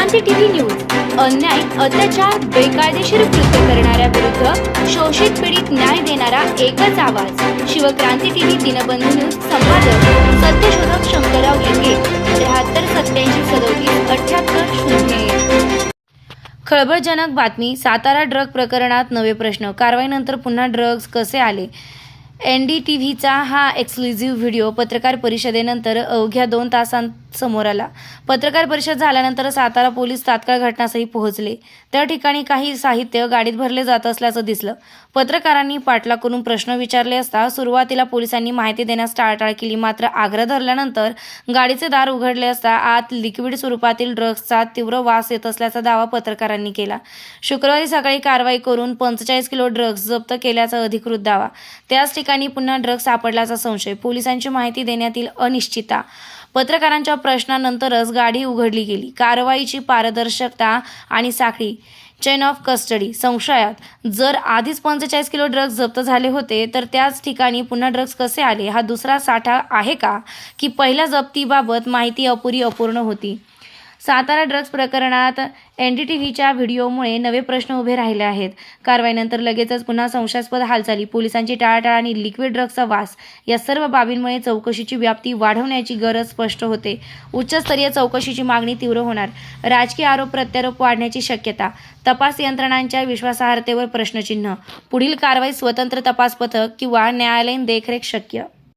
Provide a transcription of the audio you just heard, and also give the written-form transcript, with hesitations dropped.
क्रांती TV news अन्याय, अत्याचार, बेकायदेशीर कृत्य करणाऱ्या विरुद्ध शोषित पीडित न्याय देणारा एकच आवाज. Shivkranti TV Dinbandhu news. संपादक सत्यशोधक शंकरराव लिंगे. 7387377880. खळबळजनक बातमी. सातारा ड्रग प्रकरणात नवे प्रश्न. कारवाईनंतर पुन्हा ड्रग्ज कसे आले? NDTVचा हा एक्सक्लुझिव्ह व्हिडिओ पत्रकार परिषदेनंतर अवघ्या 2 तासांत समोर आला. पत्रकार परिषद झाल्यानंतर सातारा पोलीस तात्काळ घटनास्थळी पोहोचले. त्या ठिकाणी काही साहित्य गाडीत भरले जात असल्याचं दिसलं. पत्रकारांनी पाठलाग करून प्रश्न विचारले असता सुरुवातीला पोलिसांनी माहिती देण्यास टाळाटाळ केली. मात्र आग्रह धरल्यानंतर गाडीचे दार उघडले असता आत लिक्विड स्वरूपातील ड्रग्जचा तीव्र वास येत असल्याचा दावा पत्रकारांनी केला. शुक्रवारी सकाळी कारवाई करून 45 किलो ड्रग्ज जप्त केल्याचा अधिकृत दावा. त्याच ठिकाणी पुन्हा ड्रग्ज सापडल्याचा संशय. पोलिसांची माहिती देण्यातील अनिश्चितता. पत्रकारांच्या प्रश्नानंतरच गाडी उघडली गेली. कारवाईची पारदर्शकता आणि साखळी चेन ऑफ कस्टडी. संशयात जर आधीच 45 किलो ड्रग्ज जप्त झाले होते तर त्याच ठिकाणी पुन्हा ड्रग्ज कसे आले? हा दुसरा साठा आहे का? की पहिल्या जप्तीबाबत माहिती अपूर्ण होती? सातारा ड्रग्ज प्रकरणात NDTVच्या व्हिडिओमुळे नवे प्रश्न उभे राहिले आहेत. कारवाईनंतर लगेचच पुन्हा संशयास्पद हालचाली, पोलिसांची टाळाटाळ आणि लिक्विड ड्रग्जचा वास या सर्व बाबींमुळे चौकशीची व्याप्ती वाढवण्याची गरज स्पष्ट होते. उच्चस्तरीय चौकशीची मागणी तीव्र होणार. राजकीय आरोप प्रत्यारोप वाढण्याची शक्यता. तपास यंत्रणांच्या विश्वासार्हतेवर प्रश्नचिन्ह. पुढील कारवाई स्वतंत्र तपास पथक किंवा न्यायालयीन देखरेख शक्य.